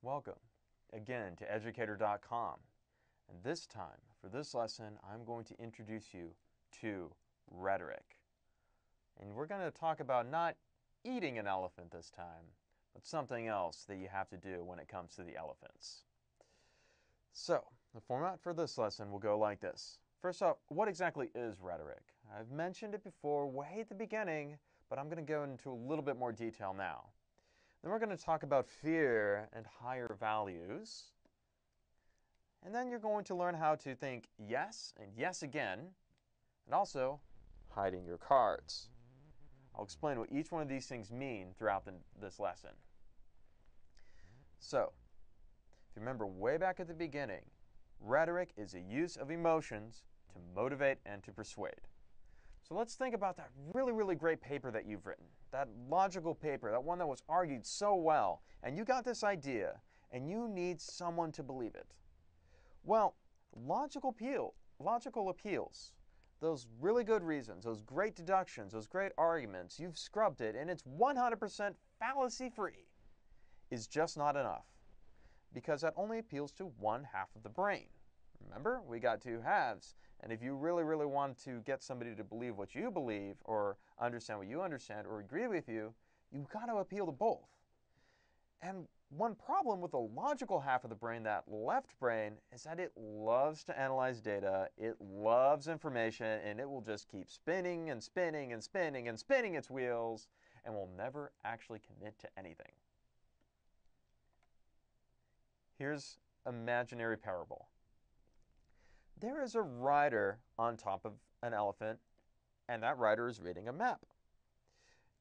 Welcome again to Educator.com, and this time, for this lesson, I'm going to introduce you to rhetoric. And we're going to talk about not eating an elephant this time, but something else that you have to do when it comes to the elephants. So, the format for this lesson will go like this. First off, what exactly is rhetoric? I've mentioned it before way at the beginning, but I'm going to go into a little bit more detail now. Then we're going to talk about fear and higher values. And then you're going to learn how to think yes and yes again, and also hiding your cards. I'll explain what each one of these things mean throughout this lesson. So, if you remember way back at the beginning, rhetoric is a use of emotions to motivate and to persuade. So let's think about that really great paper that you've written, that logical paper, that one that was argued so well, and you got this idea, and you need someone to believe it. Well, logical appeals, those really good reasons, those great deductions, those great arguments, you've scrubbed it, and it's 100% fallacy-free, is just not enough, because that only appeals to one half of the brain. Remember, we got two halves, and if you really want to get somebody to believe what you believe, or understand what you understand, or agree with you, you've got to appeal to both. And one problem with the logical half of the brain, that left brain, is that it loves to analyze data, it loves information, and it will just keep spinning and spinning and spinning and spinning its wheels, and will never actually commit to anything. Here's an imaginary parable. There is a rider on top of an elephant, and that rider is reading a map.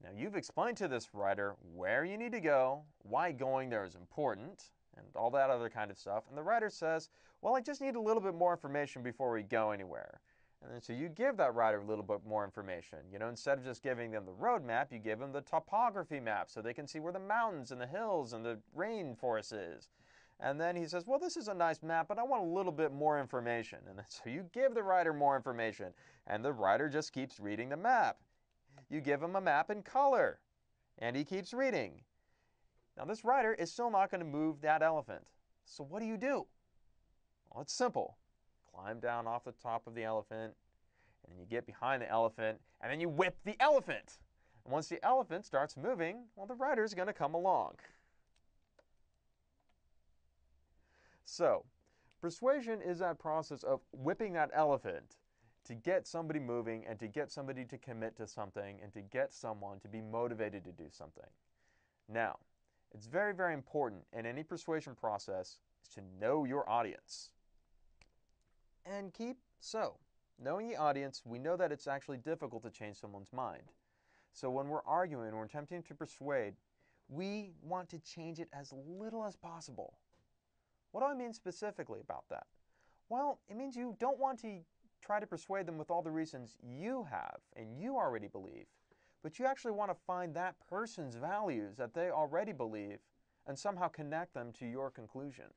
Now, you've explained to this rider where you need to go, why going there is important, and all that other kind of stuff. And the rider says, well, I just need a little bit more information before we go anywhere. And then so you give that rider a little bit more information. You know, instead of just giving them the road map, you give them the topography map so they can see where the mountains and the hills and the rainforest is. And then he says, well, this is a nice map, but I want a little bit more information. And then, so you give the rider more information, and the rider just keeps reading the map. You give him a map in color, and he keeps reading. Now, this rider is still not going to move that elephant. So what do? Well, it's simple. Climb down off the top of the elephant, and then you get behind the elephant, and then you whip the elephant. And once the elephant starts moving, well, the rider is going to come along. So, persuasion is that process of whipping that elephant to get somebody moving and to get somebody to commit to something and to get someone to be motivated to do something. Now, it's very important in any persuasion process is to know your audience. And knowing the audience, we know that it's actually difficult to change someone's mind. So when we're arguing or attempting to persuade, we want to change it as little as possible. What do I mean specifically about that? Well, it means you don't want to try to persuade them with all the reasons you have and you already believe, but you actually want to find that person's values that they already believe and somehow connect them to your conclusion.